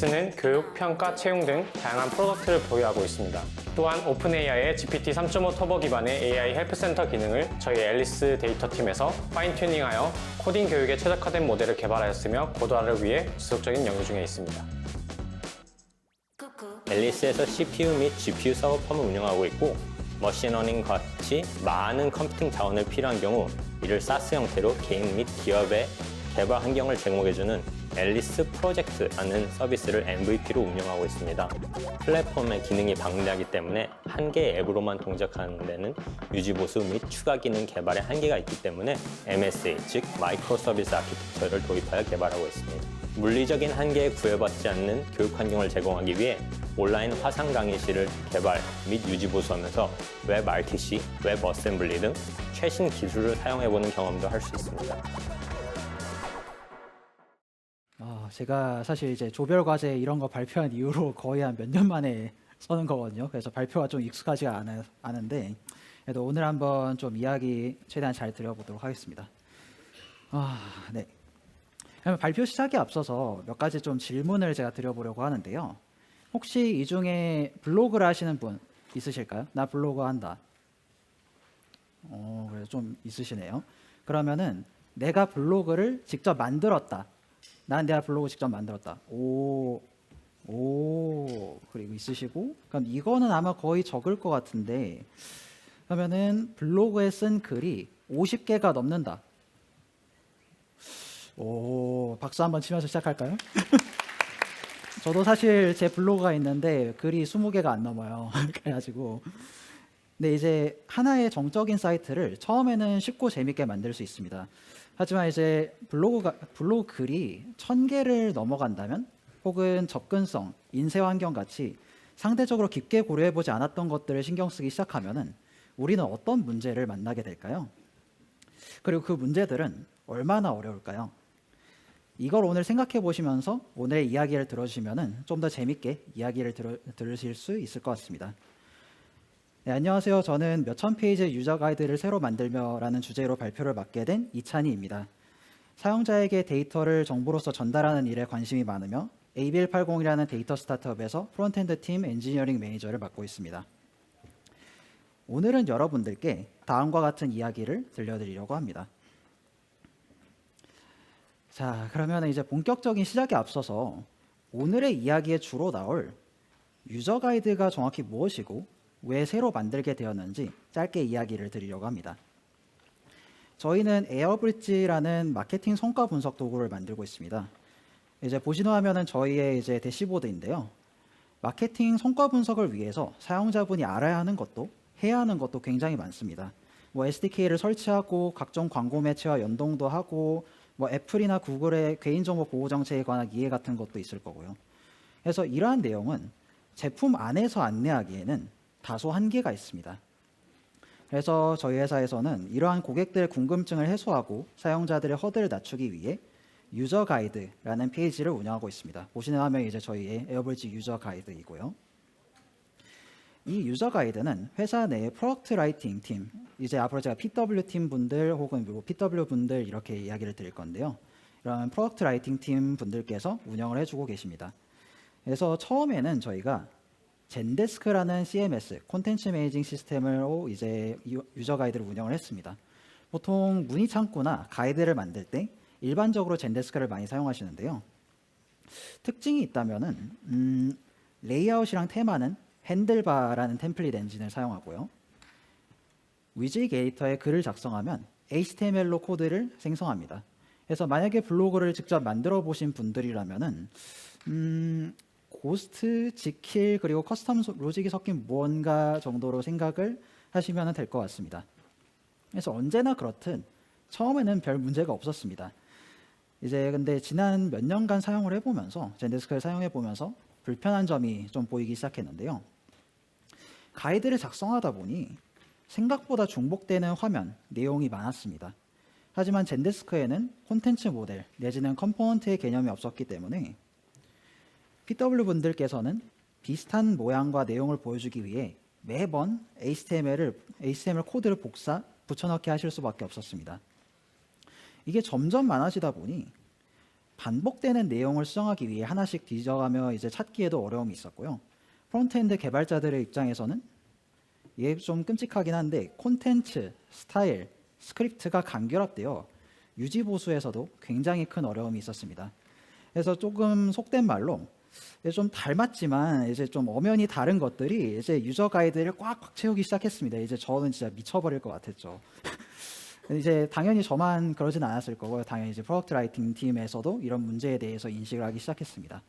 앨리스는 교육, 평가, 채용 등 다양한 프로덕트를 보유하고 있습니다. 또한 오픈AI의 GPT-3.5 터보 기반의 AI 헬프센터 기능을 저희 앨리스 데이터팀에서 파인 튜닝하여 코딩 교육에 최적화된 모델을 개발하였으며 고도화를 위해 지속적인 연구 중에 있습니다. 앨리스에서 CPU 및 GPU 서버펌을 운영하고 있고 머신러닝 같이 많은 컴퓨팅 자원을 필요한 경우 이를 SaaS 형태로 개인 및 기업의 개발 환경을 제공해주는 앨리스 프로젝트라는 서비스를 MVP로 운영하고 있습니다. 플랫폼의 기능이 방대하기 때문에 한 개의 앱으로만 동작하는 데는 유지보수 및 추가 기능 개발에 한계가 있기 때문에 MSA, 즉 마이크로 서비스 아키텍처를 도입하여 개발하고 있습니다. 물리적인 한계에 구애받지 않는 교육 환경을 제공하기 위해 온라인 화상 강의실을 개발 및 유지보수하면서 웹 RTC, 웹 어셈블리 등 최신 기술을 사용해보는 경험도 할 수 있습니다. 제가 사실 이제 조별 과제 이런 거 발표한 이후로 거의 한 몇 년 만에 서는 거거든요. 그래서 발표가 좀 익숙하지가 않은데 그래도 오늘 한번 좀 이야기 최대한 잘 드려보도록 하겠습니다. 네. 그러면 발표 시작에 앞서서 몇 가지 좀 질문을 제가 드려보려고 하는데요. 혹시 이 중에 블로그를 하시는 분 있으실까요? 나 블로그 한다. 그래서 좀 있으시네요. 그러면은 내가 블로그를 직접 만들었다. 난 내가 블로그 직접 만들었다. 그리고 있으시고, 그럼 이거는 아마 거의 적을 것 같은데, 그러면은 블로그에 쓴 글이 50개가 넘는다. 박수 한번 치면서 시작할까요? 저도 사실 제 블로그가 있는데 글이 20개가 안 넘어요. 그래가지고. 근데 이제 하나의 정적인 사이트를 처음에는 쉽고 재밌게 만들 수 있습니다. 하지만 이제 블로그 글이 1000개를 넘어간다면 혹은 접근성, 인쇄 환경 같이 상대적으로 깊게 고려해보지 않았던 것들을 신경 쓰기 시작하면은 우리는 어떤 문제를 만나게 될까요? 그리고 그 문제들은 얼마나 어려울까요? 이걸 오늘 생각해 보시면서 오늘의 이야기를 들어주시면은 좀 더 재밌게 이야기를 들으실 수 있을 것 같습니다. 네, 안녕하세요. 저는 몇천 페이지 유저 가이드를 새로 만들며라는 주제로 발표를 맡게 된 이찬희입니다. 사용자에게 데이터를 정보로서 전달하는 일에 관심이 많으며 AB180이라는 데이터 스타트업에서 프론트엔드 팀 엔지니어링 매니저를 맡고 있습니다. 오늘은 여러분들께 다음과 같은 이야기를 들려드리려고 합니다. 자, 그러면 이제 본격적인 시작에 앞서서 오늘의 이야기에 주로 나올 유저 가이드가 정확히 무엇이고 왜 새로 만들게 되었는지 짧게 이야기를 드리려고 합니다. 저희는 에어브릿지라는 마케팅 성과 분석 도구를 만들고 있습니다. 이제 보시는 화면은 저희의 이제 대시보드인데요. 마케팅 성과 분석을 위해서 사용자분이 알아야 하는 것도 해야 하는 것도 굉장히 많습니다. SDK를 설치하고 각종 광고 매체와 연동도 하고 애플이나 구글의 개인정보 보호 정책에 관한 이해 같은 것도 있을 거고요. 그래서 이러한 내용은 제품 안에서 안내하기에는 다소 한계가 있습니다. 그래서 저희 회사에서는 이러한 고객들의 궁금증을 해소하고 사용자들의 허들을 낮추기 위해 유저 가이드라는 페이지를 운영하고 있습니다. 보시는 화면이 이제 저희의 에어브릿지 유저 가이드이고요. 이 유저 가이드는 회사 내의 프로덕트 라이팅 팀, 이제 앞으로 제가 PW 팀 분들 혹은 PW 분들 이렇게 이야기를 드릴 건데요. 이런 프로덕트 라이팅 팀 분들께서 운영을 해주고 계십니다. 그래서 처음에는 저희가 젠데스크라는 CMS, 콘텐츠 매니징 시스템으로 이제 유저 가이드를 운영을 했습니다. 보통 문의 창구나 가이드를 만들 때 일반적으로 젠데스크를 많이 사용하시는데요. 특징이 있다면은 레이아웃이랑 테마는 핸들바라는 템플릿 엔진을 사용하고요. 위즈게이터에 글을 작성하면 HTML로 코드를 생성합니다. 그래서 만약에 블로그를 직접 만들어 보신 분들이라면은 고스트, 지킬, 그리고 커스텀 로직이 섞인 무언가 정도로 생각을 하시면 될 것 같습니다. 그래서 언제나 그렇듯 처음에는 별 문제가 없었습니다. 이제 근데 지난 몇 년간 사용을 해보면서 젠데스크를 사용해보면서 불편한 점이 좀 보이기 시작했는데요. 가이드를 작성하다 보니 생각보다 중복되는 화면, 내용이 많았습니다. 하지만 젠데스크에는 콘텐츠 모델 내지는 컴포넌트의 개념이 없었기 때문에 PW 분들께서는 비슷한 모양과 내용을 보여주기 위해 매번 HTML 코드를 붙여넣기 하실 수밖에 없었습니다. 이게 점점 많아지다 보니 반복되는 내용을 수정하기 위해 하나씩 뒤져가며 이제 찾기에도 어려움이 있었고요. 프론트엔드 개발자들의 입장에서는 이게 좀 끔찍하긴 한데 콘텐츠, 스타일, 스크립트가 간결합되어 유지 보수에서도 굉장히 큰 어려움이 있었습니다. 그래서 조금 속된 말로 좀 닮았지만 이제 좀 엄연히 다른 것들이 이제 유저 가이드를 꽉꽉 채우기 시작했습니다. 이제 저는 진짜 미쳐버릴 것 같았죠. 이제 당연히 저만 그러진 않았을 거고요. 당연히 이제 프로덕트 라이팅 팀에서도 이런 문제에 대해서 인식을 하기 시작했습니다.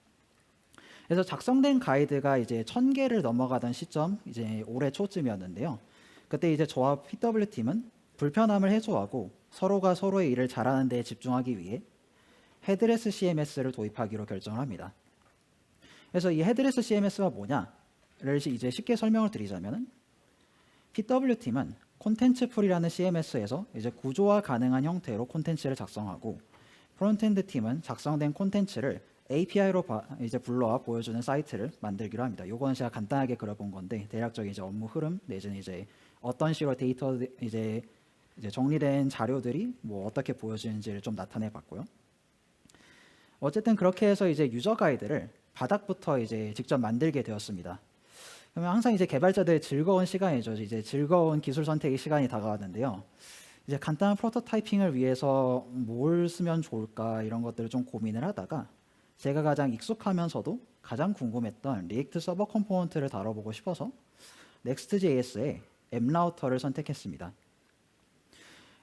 그래서 작성된 가이드가 이제 1000개를 넘어가던 시점, 이제 올해 초쯤이었는데요. 그때 이제 저와 PW 팀은 불편함을 해소하고 서로가 서로의 일을 잘하는 데 집중하기 위해 헤드레스 CMS를 도입하기로 결정을 합니다. 그래서 이 헤드레스 CMS가 뭐냐를 이제 쉽게 설명을 드리자면은 PW 팀은 콘텐츠 풀이라는 CMS에서 이제 구조화 가능한 형태로 콘텐츠를 작성하고 프론트엔드 팀은 작성된 콘텐츠를 API로 이제 불러와 보여주는 사이트를 만들기로 합니다. 요거는 제가 간단하게 그려본 건데 대략적인 이제 업무 흐름 내지는 이제 어떤 식으로 데이터 이제 정리된 자료들이 뭐 어떻게 보여지는지를 좀 나타내 봤고요. 어쨌든 그렇게 해서 이제 유저 가이드를 바닥부터 이제 직접 만들게 되었습니다. 그러면 항상 이제 개발자들의 즐거운 시간이죠. 이제 즐거운 기술 선택의 시간이 다가왔는데요. 이제 간단한 프로토타이핑을 위해서 뭘 쓰면 좋을까 이런 것들을 좀 고민을 하다가 제가 가장 익숙하면서도 가장 궁금했던 리액트 서버 컴포넌트를 다뤄보고 싶어서 Next.js의 앱라우터를 선택했습니다.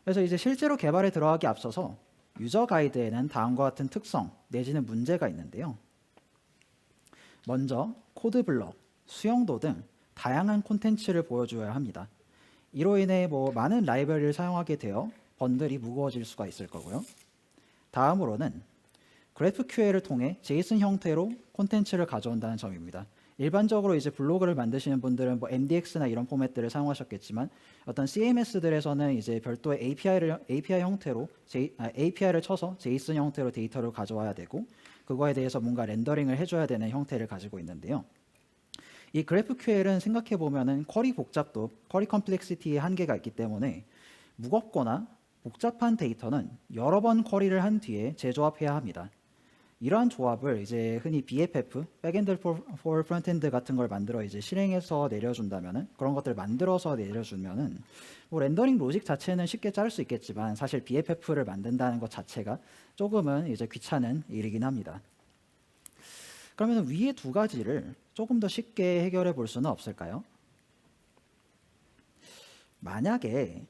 그래서 이제 실제로 개발에 들어가기 앞서서 유저 가이드에는 다음과 같은 특성 내지는 문제가 있는데요. 먼저 코드 블럭, 수용도 등 다양한 콘텐츠를 보여줘야 합니다. 이로 인해 뭐 많은 라이브러리를 사용하게 되어 번들이 무거워질 수가 있을 거고요. 다음으로는 GraphQL을 통해 JSON 형태로 콘텐츠를 가져온다는 점입니다. 일반적으로 이제 블로그를 만드시는 분들은 뭐 MDX나 이런 포맷들을 사용하셨겠지만 어떤 CMS들에서는 이제 별도의 API 형태로 API를 쳐서 JSON 형태로 데이터를 가져와야 되고 그거에 대해서 뭔가 렌더링을 해줘야 되는 형태를 가지고 있는데요. 이 GraphQL은 생각해 보면은 쿼리 복잡도, 쿼리 컴플렉시티의 한계가 있기 때문에 무겁거나 복잡한 데이터는 여러 번 쿼리를 한 뒤에 재조합해야 합니다. 이러한 조합을 이제 흔히 BFF, Backend for Frontend 같은 걸 만들어 이제 실행해서 내려준다면은 그런 것들을 만들어서 내려주면은 뭐 렌더링 로직 자체는 쉽게 자를 수 있겠지만 사실 BFF를 만든다는 것 자체가 조금은 이제 귀찮은 일이긴 합니다. 그러면 위에 두 가지를 조금 더 쉽게 해결해 볼 수는 없을까요? 만약에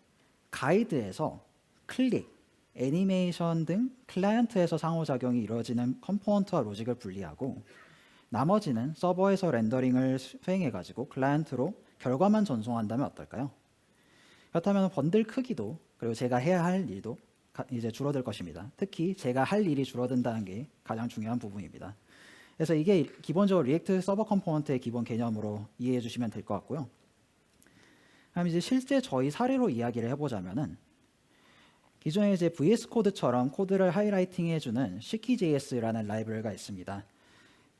가이드에서 클릭, 애니메이션 등 클라이언트에서 상호작용이 이루어지는 컴포넌트와 로직을 분리하고 나머지는 서버에서 렌더링을 수행해가지고 클라이언트로 결과만 전송한다면 어떨까요? 그렇다면 번들 크기도 그리고 제가 해야 할 일도 이제 줄어들 것입니다. 특히 제가 할 일이 줄어든다는 게 가장 중요한 부분입니다. 그래서 이게 기본적으로 리액트 서버 컴포넌트의 기본 개념으로 이해해 주시면 될 것 같고요. 그럼 이제 실제 저희 사례로 이야기를 해보자면은 기존에 이제 VS 코드처럼 코드를 하이라이팅 해주는 CKJS라는 라이브러리가 있습니다.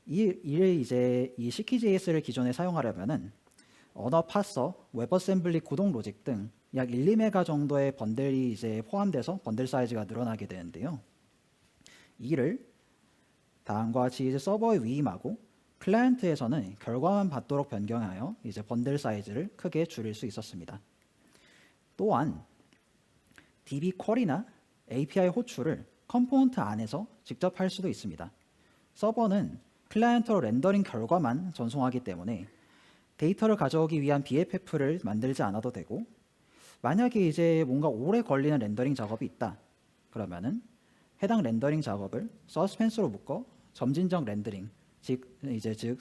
이 CKJS를 기존에 사용하려면은 언어 파서, 웹어셈블리 구동 로직 등 약 1, 2메가 정도의 번들이 이제 포함돼서 번들 사이즈가 늘어나게 되는데요. 이를 다음과 같이 이제 서버에 위임하고 클라이언트에서는 결과만 받도록 변경하여 이제 번들 사이즈를 크게 줄일 수 있었습니다. 또한 DB 쿼리나 API 호출을 컴포넌트 안에서 직접 할 수도 있습니다. 서버는 클라이언트로 렌더링 결과만 전송하기 때문에 데이터를 가져오기 위한 BFF를 만들지 않아도 되고 만약에 이제 뭔가 오래 걸리는 렌더링 작업이 있다. 그러면은 해당 렌더링 작업을 서스펜스로 묶어 점진적 렌더링, 즉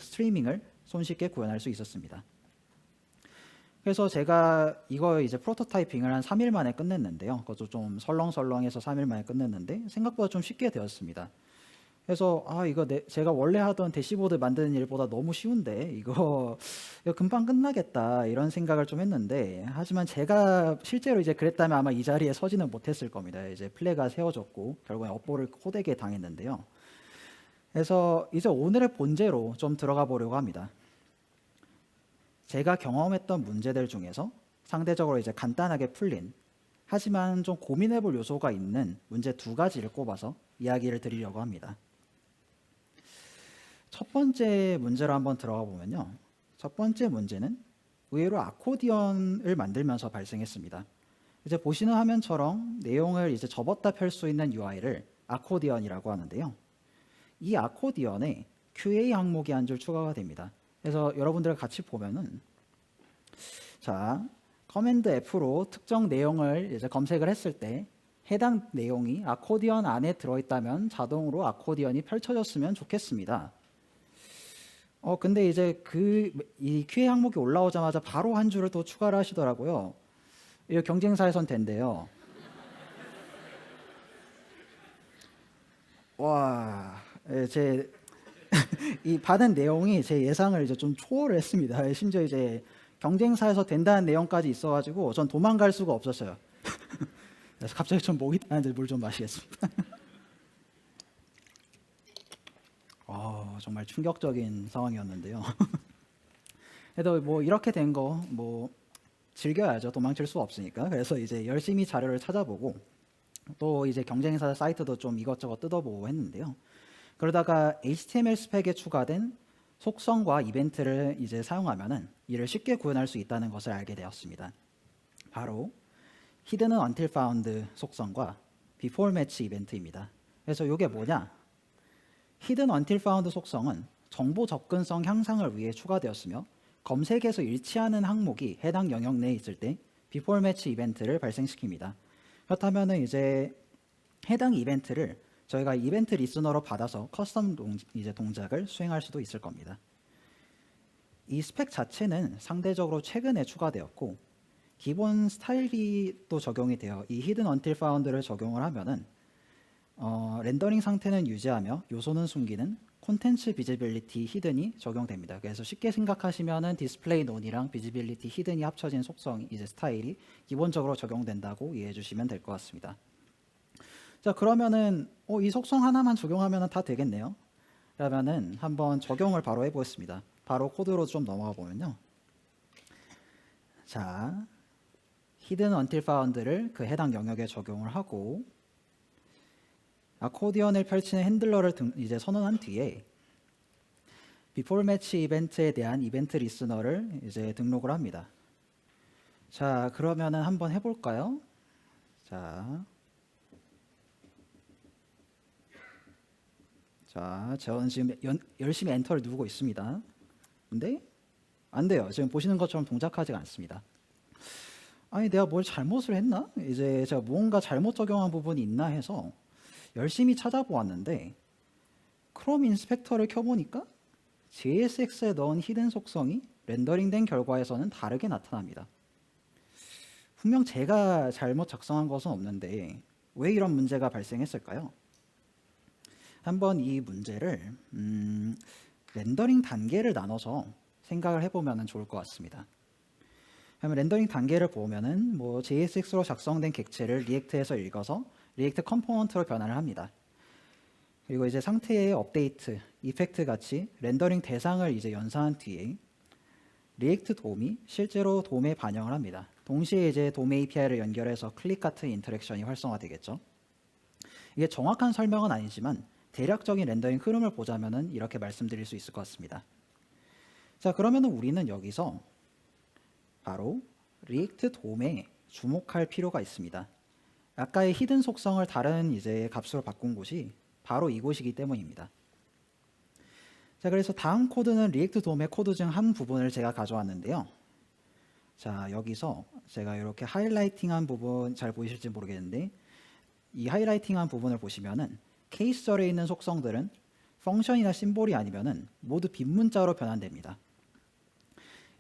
스트리밍을 손쉽게 구현할 수 있었습니다. 그래서 제가 이거 이제 프로토타이핑을 한 3일 만에 끝냈는데요. 그것도 좀 설렁설렁해서 3일 만에 끝냈는데 생각보다 좀 쉽게 되었습니다. 그래서 이거 제가 원래 하던 대시보드 만드는 일보다 너무 쉬운데 이거 금방 끝나겠다 이런 생각을 좀 했는데 하지만 제가 실제로 이제 그랬다면 아마 이 자리에 서지는 못했을 겁니다. 이제 플래그가 세워졌고 결국에 업보를 호되게 당했는데요. 그래서 이제 오늘의 본제로 좀 들어가 보려고 합니다. 제가 경험했던 문제들 중에서 상대적으로 이제 간단하게 풀린 하지만 좀 고민해 볼 요소가 있는 문제 두 가지를 꼽아서 이야기를 드리려고 합니다. 첫 번째 문제로 한번 들어가 보면요. 첫 번째 문제는 의외로 아코디언을 만들면서 발생했습니다. 이제 보시는 화면처럼 내용을 이제 접었다 펼 수 있는 UI를 아코디언이라고 하는데요. 이 아코디언에 QA 항목이 한 줄 추가가 됩니다. 그래서 여러분들 같이 보면은 자, 커맨드 F로 특정 내용을 이제 검색을 했을 때 해당 내용이 아코디언 안에 들어있다면 자동으로 아코디언이 펼쳐졌으면 좋겠습니다. 근데 이제 이 QA 항목이 올라오자마자 바로 한 줄을 또 추가를 하시더라고요. 이거 경쟁사에선 된대요. 와, 제 이 받은 내용이 제 예상을 이제 좀 초월을 했습니다. 심지어 이제 경쟁사에서 된다는 내용까지 있어가지고 전 도망갈 수가 없었어요. 그래서 갑자기 좀 목이 타는데 물 좀 마시겠습니다. 정말 충격적인 상황이었는데요. 그래도 뭐 이렇게 된 거 뭐 즐겨야죠. 도망칠 수 없으니까. 그래서 이제 열심히 자료를 찾아보고 또 이제 경쟁사 사이트도 좀 이것저것 뜯어보고 했는데요. 그러다가 HTML 스펙에 추가된 속성과 이벤트를 이제 사용하면은 이를 쉽게 구현할 수 있다는 것을 알게 되었습니다. 바로 Hidden Until Found 속성과 Before Match 이벤트입니다. 그래서 이게 뭐냐? Hidden Until Found 속성은 정보 접근성 향상을 위해 추가되었으며 검색에서 일치하는 항목이 해당 영역 내에 있을 때 Before Match 이벤트를 발생시킵니다. 그렇다면 이제 해당 이벤트를 저희가 이벤트 리스너로 받아서 커스텀 동작을 수행할 수도 있을 겁니다. 이 스펙 자체는 상대적으로 최근에 추가되었고 기본 스타일이 또 적용이 되어 이 Hidden Until Found를 적용을 하면은 렌더링 상태는 유지하며 요소는 숨기는 콘텐츠 비지빌리티 히든이 적용됩니다. 그래서 쉽게 생각하시면은 디스플레이 논이랑 비지빌리티 히든이 합쳐진 속성 이제 스타일이 기본적으로 적용된다고 이해해 주시면 될 것 같습니다. 자, 그러면은 이 속성 하나만 적용하면 다 되겠네요. 그러면은 한번 적용을 바로 해보겠습니다. 바로 코드로 좀 넘어가 보면요. 자, Hidden Until Found를 그 해당 영역에 적용을 하고 아코디언을 펼치는 핸들러를 이제 선언한 뒤에 Before Match 이벤트에 대한 이벤트 리스너를 이제 등록을 합니다. 자, 그러면은 한번 해볼까요? 자, 저는 지금 열심히 엔터를 누르고 있습니다. 근데 안 돼요. 지금 보시는 것처럼 동작하지가 않습니다. 아니, 내가 뭘 잘못을 했나? 이제 제가 뭔가 잘못 적용한 부분이 있나 해서 열심히 찾아보았는데 크롬 인스펙터를 켜보니까 JSX에 넣은 히든 속성이 렌더링된 결과에서는 다르게 나타납니다. 분명 제가 잘못 작성한 것은 없는데 왜 이런 문제가 발생했을까요? 한번 이 문제를 렌더링 단계를 나눠서 생각을 해보면 좋을 것 같습니다. 그러면 렌더링 단계를 보면은 뭐 JSX로 작성된 객체를 리액트에서 읽어서 리액트 컴포넌트로 변환을 합니다. 그리고 이제 상태의 업데이트, 이펙트 같이 렌더링 대상을 이제 연사한 뒤에 리액트 돔이 실제로 돔에 반영을 합니다. 동시에 이제 돔 API를 연결해서 클릭 같은 인터랙션이 활성화되겠죠. 이게 정확한 설명은 아니지만 대략적인 렌더링 흐름을 보자면은 이렇게 말씀드릴 수 있을 것 같습니다. 자, 그러면은 우리는 여기서 바로 리액트 돔에 주목할 필요가 있습니다. 아까의 히든 속성을 다른 이제 값으로 바꾼 곳이 바로 이곳이기 때문입니다. 자, 그래서 다음 코드는 리액트 돔의 코드 중 한 부분을 제가 가져왔는데요. 자, 여기서 제가 이렇게 하이라이팅한 부분 잘 보이실지 모르겠는데 이 하이라이팅한 부분을 보시면은 케이스절에 있는 속성들은 펑션이나 심볼이 아니면은 모두 빈문자로 변환됩니다.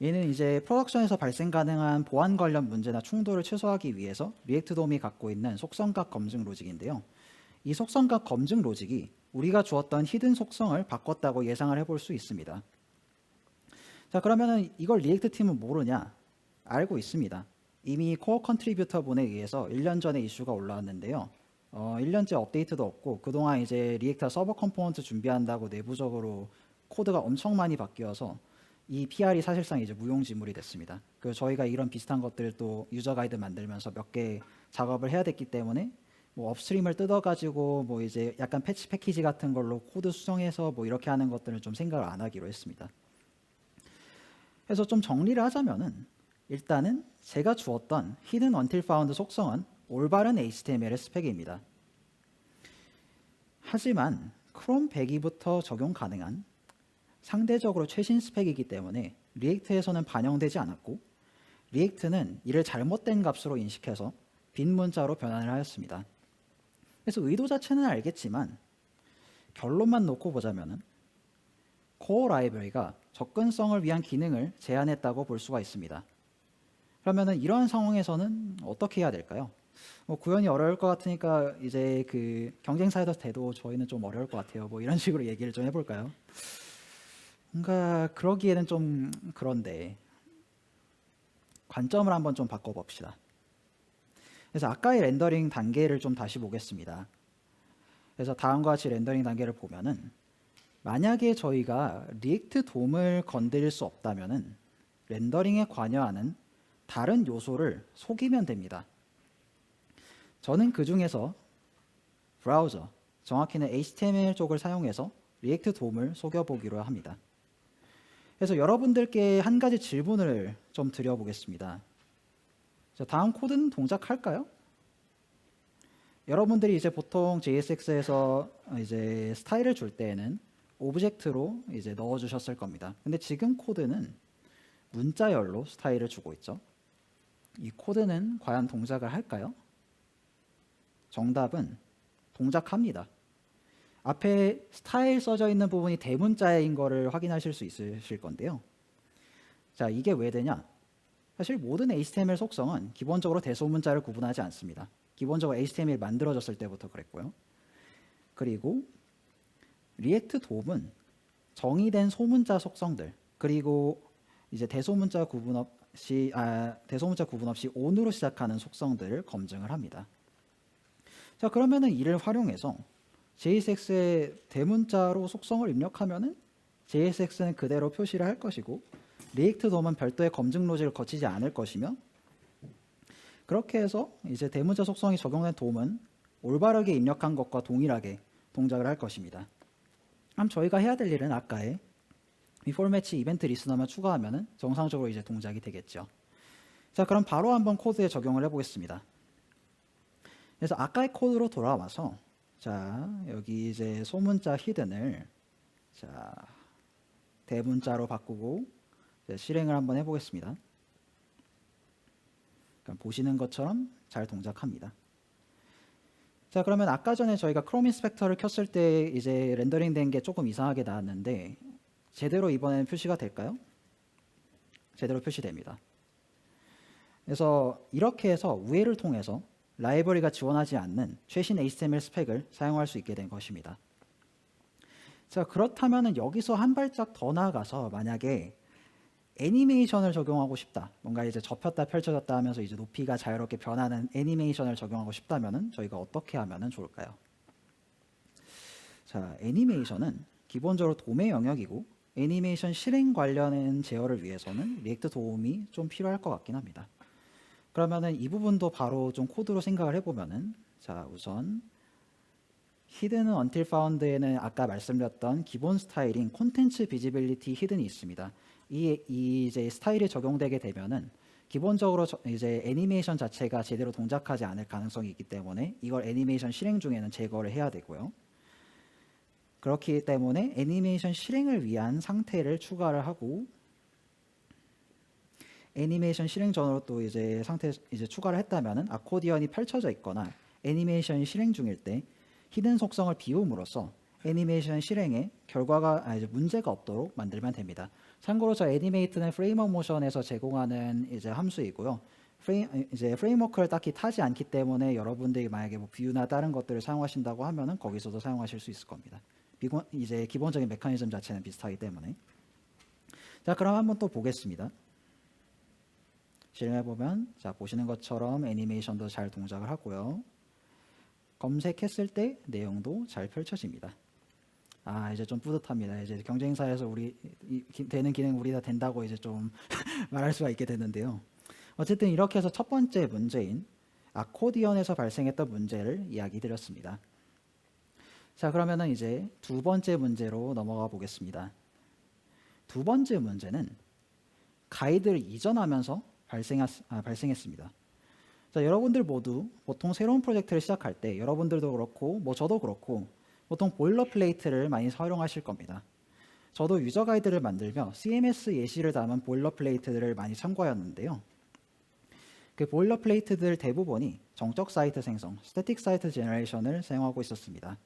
얘는 이제 프로덕션에서 발생 가능한 보안 관련 문제나 충돌을 최소화하기 위해서 리액트 돔이 갖고 있는 속성값 검증 로직인데요. 이 속성값 검증 로직이 우리가 주었던 히든 속성을 바꿨다고 예상을 해볼 수 있습니다. 자, 그러면은 이걸 리액트 팀은 모르냐? 알고 있습니다. 이미 코어 컨트리뷰터 분에 의해서 1년 전에 이슈가 올라왔는데요. 1년째 업데이트도 없고 그동안 이제 리액터 서버 컴포넌트 준비한다고 내부적으로 코드가 엄청 많이 바뀌어서 이 PR이 사실상 이제 무용지물이 됐습니다. 그리고 저희가 이런 비슷한 것들도 유저 가이드 만들면서 몇 개 작업을 해야 됐기 때문에 뭐 업스트림을 뜯어가지고 뭐 이제 약간 패치 패키지 같은 걸로 코드 수정해서 뭐 이렇게 하는 것들은 좀 생각을 안 하기로 했습니다. 그래서 좀 정리를 하자면은 일단은 제가 주었던 hidden until found 속성은 올바른 HTML의 스펙입니다. 하지만 크롬 102부터 적용 가능한 상대적으로 최신 스펙이기 때문에 리액트에서는 반영되지 않았고 리액트는 이를 잘못된 값으로 인식해서 빈 문자로 변환을 하였습니다. 그래서 의도 자체는 알겠지만 결론만 놓고 보자면은 코어 라이브러리가 접근성을 위한 기능을 제한했다고 볼 수가 있습니다. 그러면은 이러한 상황에서는 어떻게 해야 될까요? 뭐 구현이 어려울 것 같으니까 이제 그 경쟁사에서 돼도 저희는 좀 어려울 것 같아요. 뭐 이런 식으로 얘기를 좀 해볼까요? 뭔가 그러기에는 좀 그런데 관점을 한번 좀 바꿔봅시다. 그래서 아까의 렌더링 단계를 좀 다시 보겠습니다. 그래서 다음과 같이 렌더링 단계를 보면은 만약에 저희가 리액트 돔을 건드릴 수 없다면은 렌더링에 관여하는 다른 요소를 속이면 됩니다. 저는 그 중에서 브라우저, 정확히는 HTML 쪽을 사용해서 리액트 돔을 속여보기로 합니다. 그래서 여러분들께 한 가지 질문을 좀 드려보겠습니다. 자, 다음 코드는 동작할까요? 여러분들이 이제 보통 JSX에서 이제 스타일을 줄 때에는 오브젝트로 이제 넣어주셨을 겁니다. 근데 지금 코드는 문자열로 스타일을 주고 있죠. 이 코드는 과연 동작을 할까요? 정답은 동작합니다. 앞에 스타일 써져 있는 부분이 대문자인 거를 확인하실 수 있으실 건데요. 자, 이게 왜 되냐? 사실 모든 HTML 속성은 기본적으로 대소문자를 구분하지 않습니다. 기본적으로 HTML 만들어졌을 때부터 그랬고요. 그리고 리액트 돔은 정의된 소문자 속성들 그리고 이제 대소문자 구분 없이 on으로 시작하는 속성들을 검증을 합니다. 자, 그러면은 이를 활용해서 JSX의 대문자로 속성을 입력하면은 JSX는 그대로 표시를 할 것이고 리액트 돔은 별도의 검증 로직을 거치지 않을 것이며 그렇게 해서 이제 대문자 속성이 적용된 돔은 올바르게 입력한 것과 동일하게 동작을 할 것입니다. 그럼 저희가 해야 될 일은 아까의 before match 이벤트 리스너만 추가하면은 정상적으로 이제 동작이 되겠죠. 자, 그럼 바로 한번 코드에 적용을 해보겠습니다. 그래서 아까의 코드로 돌아와서 자, 여기 이제 소문자 히든을 자, 대문자로 바꾸고 실행을 한번 해보겠습니다. 보시는 것처럼 잘 동작합니다. 자, 그러면 아까 전에 저희가 크롬 인스펙터를 켰을 때 이제 렌더링 된 게 조금 이상하게 나왔는데 제대로 이번에는 표시가 될까요? 제대로 표시됩니다. 그래서 이렇게 해서 우회를 통해서 라이브러리가 지원하지 않는 최신 HTML 스펙을 사용할 수 있게 된 것입니다. 자, 그렇다면 여기서 한 발짝 더 나아가서 만약에 애니메이션을 적용하고 싶다. 뭔가 이제 접혔다 펼쳐졌다 하면서 이제 높이가 자유롭게 변하는 애니메이션을 적용하고 싶다면은 저희가 어떻게 하면은 좋을까요? 자, 애니메이션은 기본적으로 돔의 영역이고 애니메이션 실행 관련된 제어를 위해서는 리액트 도움이 좀 필요할 것 같긴 합니다. 그러면은 이 부분도 바로 좀 코드로 생각을 해보면은 자, 우선 히든 until found에는 아까 말씀드렸던 기본 스타일인 콘텐츠 비지빌리티 히든이 있습니다. 이 이제 스타일이 적용되게 되면은 기본적으로 이제 애니메이션 자체가 제대로 동작하지 않을 가능성이 있기 때문에 이걸 애니메이션 실행 중에는 제거를 해야 되고요. 그렇기 때문에 애니메이션 실행을 위한 상태를 추가를 하고 애니메이션 실행 전으로 또 이제 상태 이제 추가를 했다면은 아코디언이 펼쳐져 있거나 애니메이션이 실행 중일 때 히든 속성을 비움으로써 애니메이션 실행에 결과가 이제 문제가 없도록 만들면 됩니다. 참고로 저 애니메이트는 프레임워크 모션에서 제공하는 이제 함수이고요. 이제 프레임워크를 딱히 타지 않기 때문에 여러분들이 만약에 뭐 뷰나 다른 것들을 사용하신다고 하면은 거기서도 사용하실 수 있을 겁니다. 이제 기본적인 메커니즘 자체는 비슷하기 때문에. 자, 그럼 한번 또 보겠습니다. 실행해 보면 자, 보시는 것처럼 애니메이션도 잘 동작을 하고요. 검색했을 때 내용도 잘 펼쳐집니다. 아, 이제 좀 뿌듯합니다. 이제 경쟁사에서 우리 되는 기능 우리 다 된다고 이제 좀 말할 수가 있게 되는데요. 어쨌든 이렇게 해서 첫 번째 문제인 아코디언에서 발생했던 문제를 이야기 드렸습니다. 자, 그러면은 이제 두 번째 문제로 넘어가 보겠습니다. 두 번째 문제는 가이드를 이전하면서 발생했습니다. 자, 여러분들 모두 보통 새로운 프로젝트를 시작할 때 여러분들도 그렇고 뭐 저도 그렇고 보통 보일러플레이트를 많이 활용하실 겁니다. 저도 유저 가이드를 만들며 CMS 예시를 담은 보일러플레이트들을 많이 참고하였는데요. 그 보일러플레이트들 대부분이 정적 사이트 생성, 스태틱 사이트 제너레이션을 사용하고 있었습니다.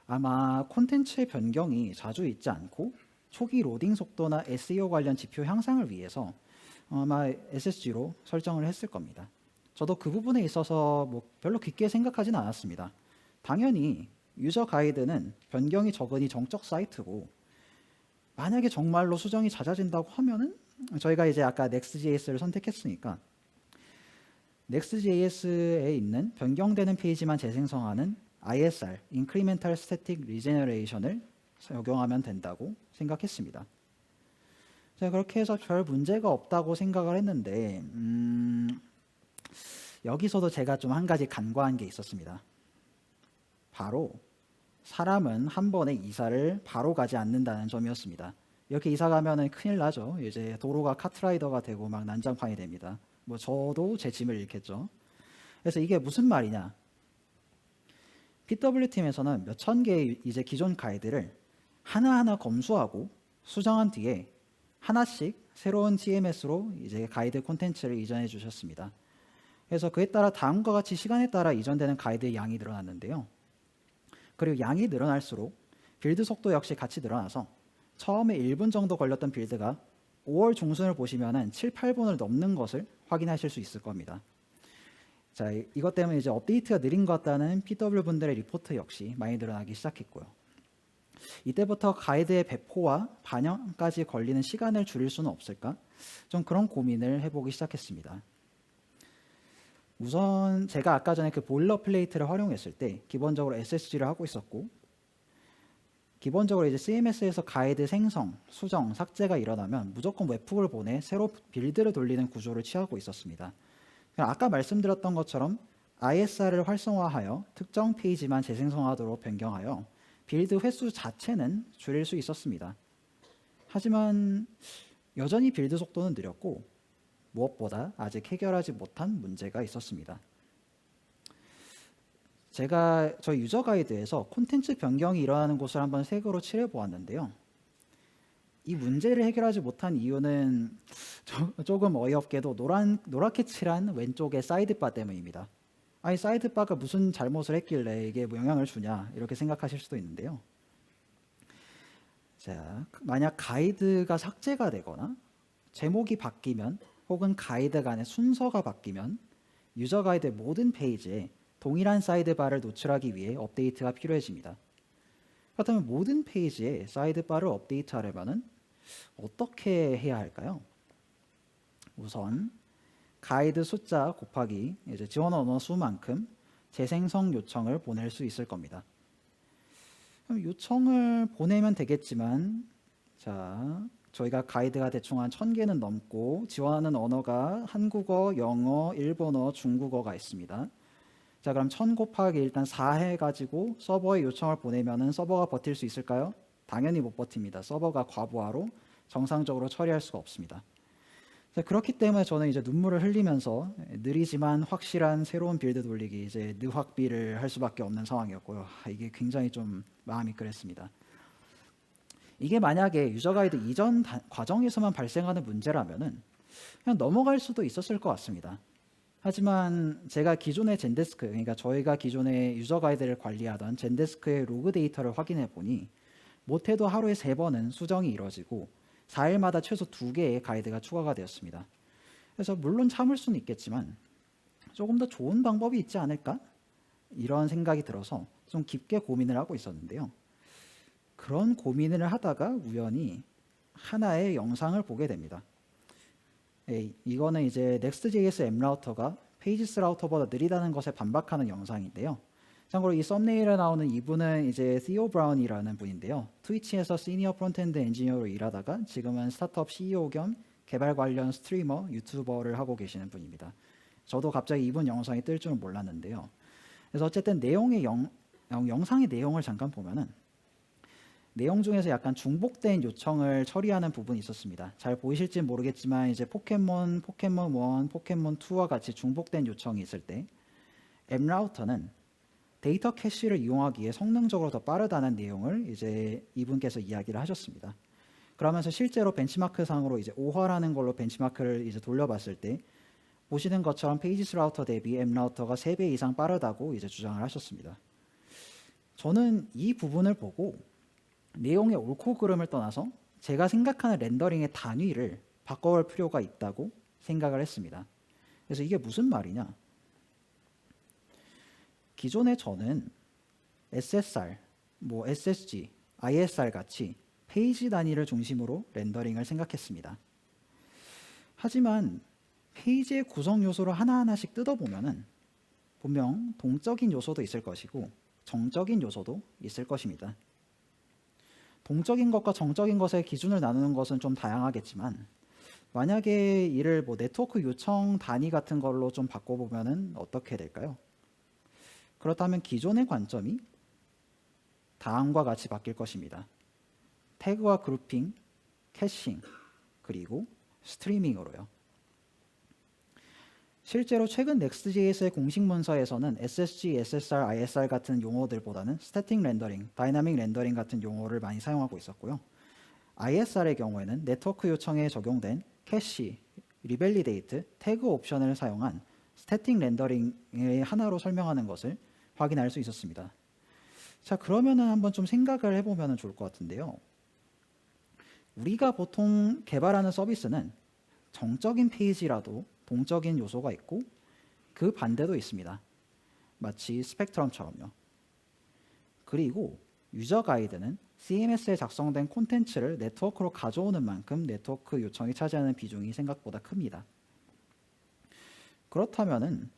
아마 콘텐츠의 변경이 자주 있지 않고 초기 로딩 속도나 SEO 관련 지표 향상을 위해서 아마 SSG로 설정을 했을 겁니다. 저도 그 부분에 있어서 뭐 별로 깊게 생각하진 않았습니다. 당연히 유저 가이드는 변경이 적으니 정적 사이트고 만약에 정말로 수정이 잦아진다고 하면은 저희가 이제 아까 Next.js를 선택했으니까 Next.js에 있는 변경되는 페이지만 재생성하는 ISR, Incremental Static Regeneration을 적용하면 된다고 생각했습니다. 자, 그렇게 해서 별 문제가 없다고 생각을 했는데 여기서도 제가 좀 한 가지 간과한 게 있었습니다. 바로 사람은 한 번에 이사를 바로 가지 않는다는 점이었습니다. 이렇게 이사 가면은 큰일 나죠. 이제 도로가 카트라이더가 되고 막 난장판이 됩니다. 뭐 저도 제 짐을 잃겠죠. 그래서 이게 무슨 말이냐? PW팀에서는 몇천 개의 이제 기존 가이드를 하나하나 검수하고 수정한 뒤에 하나씩 새로운 TMS로 이제 가이드 콘텐츠를 이전해 주셨습니다. 그래서 그에 따라 다음과 같이 시간에 따라 이전되는 가이드의 양이 늘어났는데요. 그리고 양이 늘어날수록 빌드 속도 역시 같이 늘어나서 처음에 1분 정도 걸렸던 빌드가 5월 중순을 보시면은 7, 8분을 넘는 것을 확인하실 수 있을 겁니다. 자, 이것 때문에 이제 업데이트가 느린 것 같다는 PW 분들의 리포트 역시 많이 늘어나기 시작했고요. 이때부터 가이드의 배포와 반영까지 걸리는 시간을 줄일 수는 없을까? 좀 그런 고민을 해보기 시작했습니다. 우선 제가 아까 전에 그 보일러플레이트를 활용했을 때 기본적으로 SSG를 하고 있었고 기본적으로 이제 CMS에서 가이드 생성, 수정, 삭제가 일어나면 무조건 웹훅을 보내 새로 빌드를 돌리는 구조를 취하고 있었습니다. 아까 말씀드렸던 것처럼 ISR을 활성화하여 특정 페이지만 재생성하도록 변경하여 빌드 횟수 자체는 줄일 수 있었습니다. 하지만 여전히 빌드 속도는 느렸고 무엇보다 아직 해결하지 못한 문제가 있었습니다. 제가 저희 유저 가이드에서 콘텐츠 변경이 일어나는 곳을 한번 색으로 칠해 보았는데요. 이 문제를 해결하지 못한 이유는 조금 어이없게도 노랗게 칠한 왼쪽의 사이드바 때문입니다. 아니 사이드바가 무슨 잘못을 했길래 이게 뭐 영향을 주냐 이렇게 생각하실 수도 있는데요. 자, 만약 가이드가 삭제가 되거나 제목이 바뀌면 혹은 가이드 간의 순서가 바뀌면 유저 가이드의 모든 페이지에 동일한 사이드바를 노출하기 위해 업데이트가 필요해집니다. 그렇다면 모든 페이지에 사이드바를 업데이트하려면 어떻게 해야 할까요? 우선 가이드 숫자 곱하기 이제 지원 언어 수만큼 재생성 요청을 보낼 수 있을 겁니다. 그럼 요청을 보내면 되겠지만 자, 저희가 가이드가 대충 한 1000개는 넘고 지원하는 언어가 한국어, 영어, 일본어, 중국어가 있습니다. 자, 그럼 1000 곱하기 일단 4 해가지고 서버에 요청을 보내면은 서버가 버틸 수 있을까요? 당연히 못 버팁니다. 서버가 과부하로 정상적으로 처리할 수가 없습니다. 자, 그렇기 때문에 저는 이제 눈물을 흘리면서 느리지만 확실한 새로운 빌드 돌리기 이제 느확비를 할 수밖에 없는 상황이었고요. 이게 굉장히 좀 마음이 그랬습니다. 이게 만약에 유저 가이드 이전 과정에서만 발생하는 문제라면은 그냥 넘어갈 수도 있었을 것 같습니다. 하지만 제가 기존의 젠데스크, 그러니까 저희가 기존에 유저 가이드를 관리하던 젠데스크의 로그 데이터를 확인해 보니 못해도 하루에 3번은 수정이 이루어지고 4일마다 최소 2개의 가이드가 추가가 되었습니다. 그래서 물론 참을 수는 있겠지만 조금 더 좋은 방법이 있지 않을까? 이런 생각이 들어서 좀 깊게 고민을 하고 있었는데요. 그런 고민을 하다가 우연히 하나의 영상을 보게 됩니다. 이거는 이제 Next.js 앱라우터가 페이지스 라우터보다 느리다는 것에 반박하는 영상인데요. 참고로 이 썸네일에 나오는 이분은 이제 시오 브라운이라는 분인데요. 트위치에서 시니어 프론트엔드 엔지니어로 일하다가 지금은 스타트업 CEO 겸 개발 관련 스트리머, 유튜버를 하고 계시는 분입니다. 저도 갑자기 이분 영상이 뜰 줄은 몰랐는데요. 그래서 어쨌든 영상의 내용을 잠깐 보면은 내용 중에서 약간 중복된 요청을 처리하는 부분이 있었습니다. 잘 보이실지 모르겠지만 이제 포켓몬 1, 포켓몬 2와 같이 중복된 요청이 있을 때 앱라우터는 데이터 캐시를 이용하기에 성능적으로 더 빠르다는 내용을 이제 이분께서 이야기를 하셨습니다. 그러면서 실제로 벤치마크 상으로 이제 5화라는 걸로 벤치마크를 이제 돌려봤을 때 보시는 것처럼 페이지스 라우터 대비 앱 라우터가 3배 이상 빠르다고 이제 주장을 하셨습니다. 저는 이 부분을 보고 내용의 옳고 그름을 떠나서 제가 생각하는 렌더링의 단위를 바꿔볼 필요가 있다고 생각을 했습니다. 그래서 이게 무슨 말이냐? 기존에 저는 SSR, SSG, ISR 같이 페이지 단위를 중심으로 렌더링을 생각했습니다. 하지만 페이지의 구성 요소를 하나하나씩 뜯어보면은 분명 동적인 요소도 있을 것이고 정적인 요소도 있을 것입니다. 동적인 것과 정적인 것의 기준을 나누는 것은 좀 다양하겠지만 만약에 이를 네트워크 요청 단위 같은 걸로 좀 바꿔보면은 어떻게 될까요? 그렇다면 기존의 관점이 다음과 같이 바뀔 것입니다. 태그와 그룹핑, 캐싱, 그리고 스트리밍으로요. 실제로 최근 Next.js의 공식 문서에서는 SSG, SSR, ISR 같은 용어들보다는 스태틱 렌더링, 다이나믹 렌더링 같은 용어를 많이 사용하고 있었고요. ISR의 경우에는 네트워크 요청에 적용된 캐시, 리밸리데이트, 태그 옵션을 사용한 스태틱 렌더링의 하나로 설명하는 것을 확인할 수 있었습니다. 자, 그러면은 한번 좀 생각을 해보면 좋을 것 같은데요. 우리가 보통 개발하는 서비스는 정적인 페이지라도 동적인 요소가 있고 그 반대도 있습니다. 마치 스펙트럼처럼요. 그리고 유저 가이드는 CMS에 작성된 콘텐츠를 네트워크로 가져오는 만큼 네트워크 요청이 차지하는 비중이 생각보다 큽니다. 그렇다면은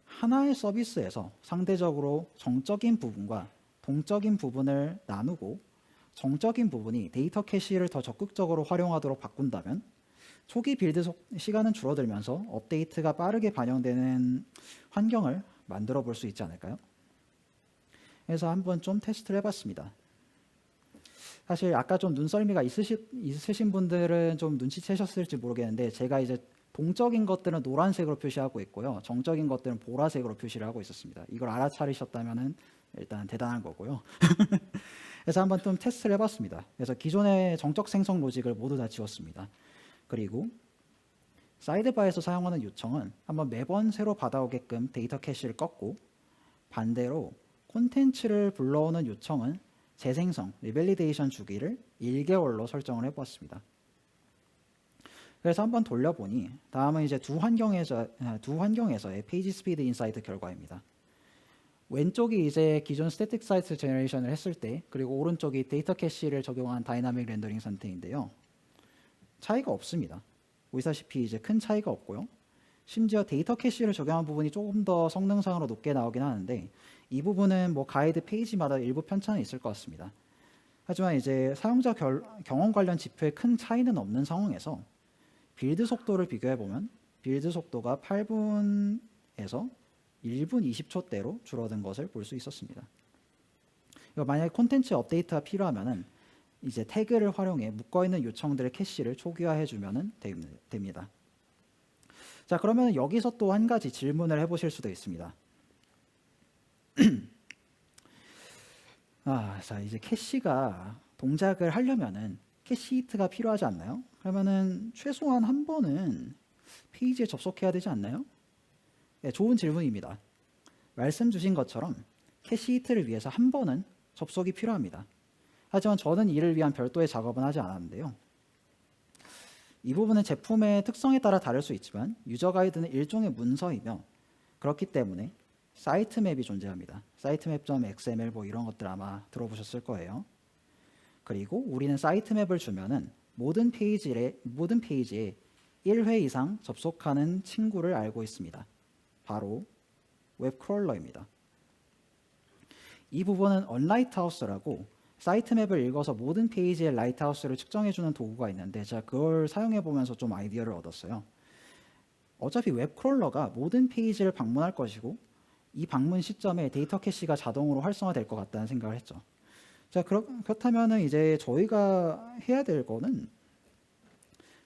하나의 서비스에서 상대적으로 정적인 부분과 동적인 부분을 나누고 정적인 부분이 데이터 캐시를 더 적극적으로 활용하도록 바꾼다면 초기 빌드 시간은 줄어들면서 업데이트가 빠르게 반영되는 환경을 만들어 볼 수 있지 않을까요? 그래서 한번 좀 테스트를 해봤습니다. 사실 아까 좀 눈썰미가 있으신 분들은 좀 눈치채셨을지 모르겠는데 제가 이제 동적인 것들은 노란색으로 표시하고 있고요. 정적인 것들은 보라색으로 표시를 하고 있었습니다. 이걸 알아차리셨다면 일단 대단한 거고요. 그래서 한번 좀 테스트를 해봤습니다. 그래서 기존의 정적 생성 로직을 모두 다 지웠습니다. 그리고 사이드바에서 사용하는 요청은 한번 매번 새로 받아오게끔 데이터 캐시를 껐고 반대로 콘텐츠를 불러오는 요청은 재생성, 리밸리데이션 주기를 1개월로 설정을 해보았습니다. 그래서 한번 돌려보니 다음은 이제 두 환경에서의 페이지 스피드 인사이트 결과입니다. 왼쪽이 이제 기존 스태틱 사이트 제너레이션을 했을 때 그리고 오른쪽이 데이터 캐시를 적용한 다이나믹 렌더링 상태인데요. 차이가 없습니다. 보시다시피 이제 큰 차이가 없고요. 심지어 데이터 캐시를 적용한 부분이 조금 더 성능상으로 높게 나오긴 하는데 이 부분은 가이드 페이지마다 일부 편차는 있을 것 같습니다. 하지만 이제 사용자 경험 관련 지표에 큰 차이는 없는 상황에서 빌드 속도를 비교해 보면 빌드 속도가 8분에서 1분 20초대로 줄어든 것을 볼 수 있었습니다. 만약에 콘텐츠 업데이트가 필요하면은 이제 태그를 활용해 묶어있는 요청들의 캐시를 초기화해 주면 됩니다. 자, 그러면 여기서 또 한 가지 질문을 해보실 수도 있습니다. 자, 이제 캐시가 동작을 하려면은 캐시 히트가 필요하지 않나요? 그러면은 최소한 한 번은 페이지에 접속해야 되지 않나요? 네, 좋은 질문입니다. 말씀 주신 것처럼 캐시 히트를 위해서 한 번은 접속이 필요합니다. 하지만 저는 이를 위한 별도의 작업은 하지 않았는데요. 이 부분은 제품의 특성에 따라 다를 수 있지만 유저 가이드는 일종의 문서이며 그렇기 때문에 사이트 맵이 존재합니다. 사이트맵.xml 이런 것들 아마 들어보셨을 거예요. 그리고 우리는 사이트 맵을 주면은 모든 페이지에 1회 이상 접속하는 친구를 알고 있습니다. 바로 웹 크롤러입니다. 이 부분은 언라이트하우스라고 사이트 맵을 읽어서 모든 페이지의 라이트하우스를 측정해주는 도구가 있는데 제가 그걸 사용해 보면서 좀 아이디어를 얻었어요. 어차피 웹 크롤러가 모든 페이지를 방문할 것이고 이 방문 시점에 데이터 캐시가 자동으로 활성화될 것 같다는 생각을 했죠. 자, 그렇다면은 이제 저희가 해야 될 거는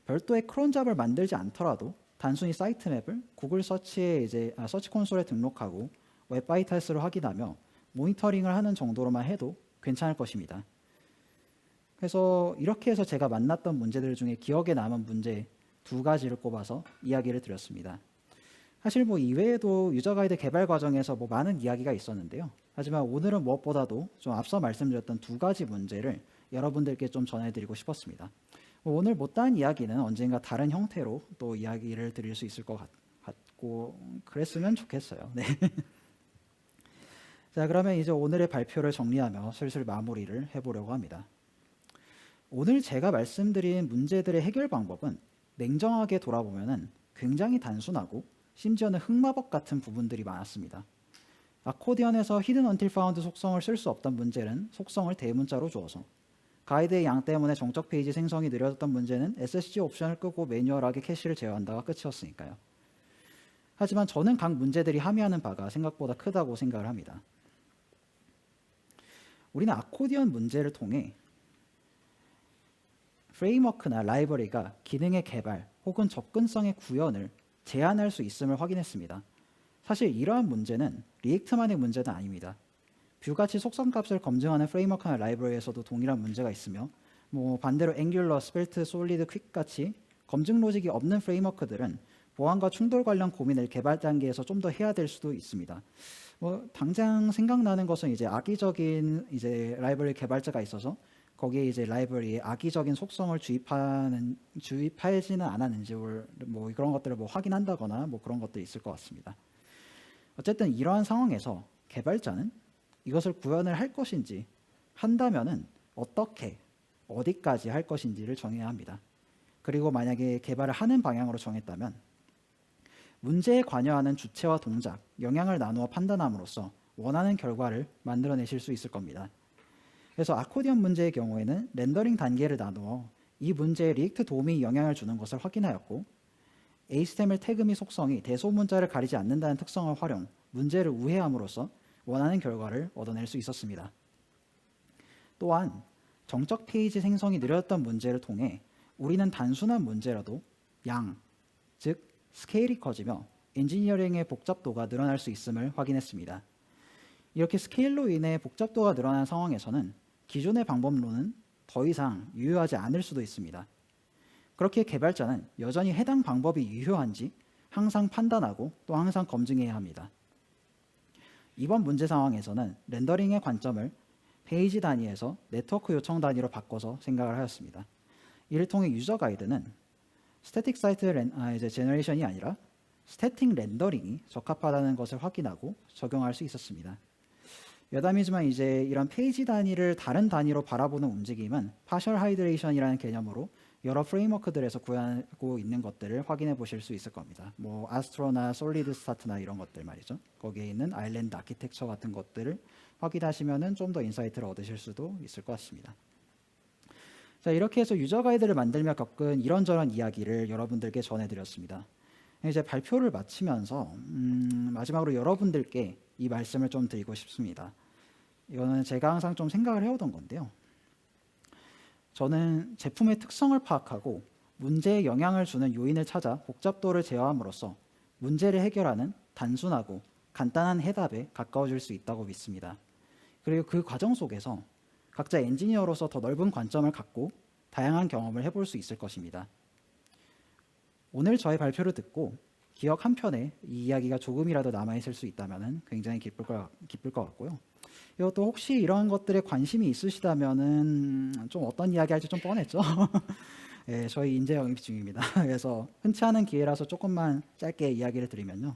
별도의 크론 잡을 만들지 않더라도 단순히 사이트맵을 구글 서치에 서치 콘솔에 등록하고 웹 바이탈스를 확인하며 모니터링을 하는 정도로만 해도 괜찮을 것입니다. 그래서 이렇게 해서 제가 만났던 문제들 중에 기억에 남은 문제 2가지를 꼽아서 이야기를 드렸습니다. 사실 뭐 이외에도 유저 가이드 개발 과정에서 뭐 많은 이야기가 있었는데요. 하지만 오늘은 무엇보다도 좀 앞서 말씀드렸던 2가지 문제를 여러분들께 좀 전해드리고 싶었습니다. 오늘 못다한 이야기는 언젠가 다른 형태로 또 이야기를 드릴 수 있을 것 같고 그랬으면 좋겠어요. 네. 자, 그러면 이제 오늘의 발표를 정리하며 슬슬 마무리를 해보려고 합니다. 오늘 제가 말씀드린 문제들의 해결 방법은 냉정하게 돌아보면 굉장히 단순하고 심지어는 흑마법 같은 부분들이 많았습니다. 아코디언에서 히든 언틸 파운드 속성을 쓸 수 없던 문제는 속성을 대문자로 주어서, 가이드의 양 때문에 정적 페이지 생성이 느려졌던 문제는 SSG 옵션을 끄고 매뉴얼하게 캐시를 제어한다가 끝이었으니까요. 하지만 저는 각 문제들이 함의하는 바가 생각보다 크다고 생각을 합니다. 우리는 아코디언 문제를 통해 프레임워크나 라이브러리가 기능의 개발 혹은 접근성의 구현을 제한할 수 있음을 확인했습니다. 사실 이러한 문제는 리액트만의 문제는 아닙니다. 뷰같이 속성값을 검증하는 프레임워크나 라이브러리에서도 동일한 문제가 있으며, 뭐 반대로 앵귤러, 스펠트, 솔리드, 퀵 같이 검증 로직이 없는 프레임워크들은 보안과 충돌 관련 고민을 개발 단계에서 좀 더 해야 될 수도 있습니다. 뭐 당장 생각나는 것은 이제 악의적인 라이브러리 개발자가 있어서 거기에 이제 라이브러리에 악의적인 속성을 주입하지는 않았는지 뭐 그런 것들을 뭐 확인한다거나 뭐 그런 것들이 있을 것 같습니다. 어쨌든 이러한 상황에서 개발자는 이것을 구현을 할 것인지, 한다면은 어떻게, 어디까지 할 것인지를 정해야 합니다. 그리고 만약에 개발을 하는 방향으로 정했다면 문제에 관여하는 주체와 동작, 영향을 나누어 판단함으로써 원하는 결과를 만들어내실 수 있을 겁니다. 그래서 아코디언 문제의 경우에는 렌더링 단계를 나누어 이 문제에 리액트 도움이 영향을 주는 것을 확인하였고, HTML 태그 및 속성이 대소문자를 가리지 않는다는 특성을 활용, 문제를 우회함으로써 원하는 결과를 얻어낼 수 있었습니다. 또한 정적 페이지 생성이 느렸던 문제를 통해 우리는 단순한 문제라도 양, 즉 스케일이 커지며 엔지니어링의 복잡도가 늘어날 수 있음을 확인했습니다. 이렇게 스케일로 인해 복잡도가 늘어난 상황에서는 기존의 방법론은 더 이상 유효하지 않을 수도 있습니다. 그렇게 개발자는 여전히 해당 방법이 유효한지 항상 판단하고 또 항상 검증해야 합니다. 이번 문제 상황에서는 렌더링의 관점을 페이지 단위에서 네트워크 요청 단위로 바꿔서 생각을 하였습니다. 이를 통해 유저 가이드는 스태틱 사이트 제너레이션이 아니라 스태틱 렌더링이 적합하다는 것을 확인하고 적용할 수 있었습니다. 여담이지만 이제 이런 페이지 단위를 다른 단위로 바라보는 움직임은 파셜 하이드레이션이라는 개념으로 여러 프레임워크들에서 구현하고 있는 것들을 확인해 보실 수 있을 겁니다. 뭐 아스트로나 솔리드 스타트나 이런 것들 말이죠. 거기에 있는 아일랜드 아키텍처 같은 것들을 확인하시면은 좀 더 인사이트를 얻으실 수도 있을 것 같습니다. 자, 이렇게 해서 유저 가이드를 만들며 겪은 이런저런 이야기를 여러분들께 전해드렸습니다. 이제 발표를 마치면서 마지막으로 여러분들께 이 말씀을 좀 드리고 싶습니다. 이거는 제가 항상 좀 생각을 해오던 건데요. 저는 제품의 특성을 파악하고 문제에 영향을 주는 요인을 찾아 복잡도를 제어함으로써 문제를 해결하는 단순하고 간단한 해답에 가까워질 수 있다고 믿습니다. 그리고 그 과정 속에서 각자 엔지니어로서 더 넓은 관점을 갖고 다양한 경험을 해볼 수 있을 것입니다. 오늘 저의 발표를 듣고 기억 한편에 이 이야기가 조금이라도 남아있을 수 있다면 굉장히 기쁠 것 같고요. 이것도 혹시 이런 것들에 관심이 있으시다면 좀 어떤 이야기 할지 좀 뻔했죠. 네, 저희 인재 영입 중입니다. 그래서 흔치 않은 기회라서 조금만 짧게 이야기를 드리면요.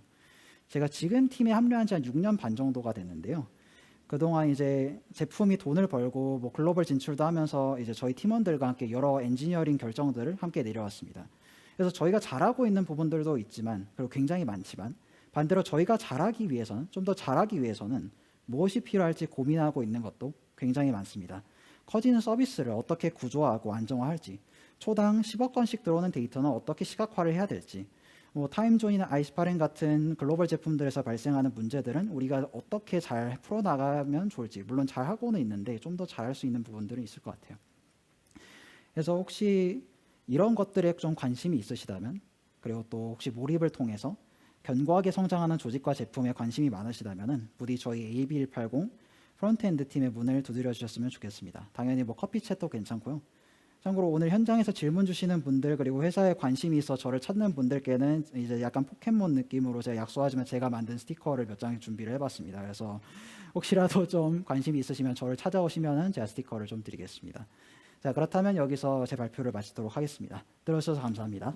제가 지금 팀에 합류한 지 한 6년 반 정도가 됐는데요. 그동안 이제 제품이 돈을 벌고 뭐 글로벌 진출도 하면서 이제 저희 팀원들과 함께 여러 엔지니어링 결정들을 함께 내려왔습니다. 그래서 저희가 잘하고 있는 부분들도 있지만, 그리고 굉장히 많지만, 반대로 저희가 잘하기 위해서는, 좀 더 잘하기 위해서는 무엇이 필요할지 고민하고 있는 것도 굉장히 많습니다. 커지는 서비스를 어떻게 구조화하고 안정화할지, 초당 10억 건씩 들어오는 데이터는 어떻게 시각화를 해야 될지, 뭐 타임존이나 아이스파렌 같은 글로벌 제품들에서 발생하는 문제들은 우리가 어떻게 잘 풀어나가면 좋을지, 물론 잘 하고는 있는데 좀 더 잘할 수 있는 부분들은 있을 것 같아요. 그래서 혹시 이런 것들에 좀 관심이 있으시다면, 그리고 또 혹시 몰입을 통해서 견고하게 성장하는 조직과 제품에 관심이 많으시다면 부디 저희 AB180 프론트엔드 팀의 문을 두드려 주셨으면 좋겠습니다. 당연히 뭐 커피 챗도 괜찮고요. 참고로 오늘 현장에서 질문 주시는 분들, 그리고 회사에 관심이 있어 저를 찾는 분들께는 이제 약간 포켓몬 느낌으로 제가 약속하지만 제가 만든 스티커를 몇 장 준비를 해봤습니다. 그래서 혹시라도 좀 관심이 있으시면 저를 찾아오시면은 제가 스티커를 좀 드리겠습니다. 자, 그렇다면 여기서 제 발표를 마치도록 하겠습니다. 들어주셔서 감사합니다.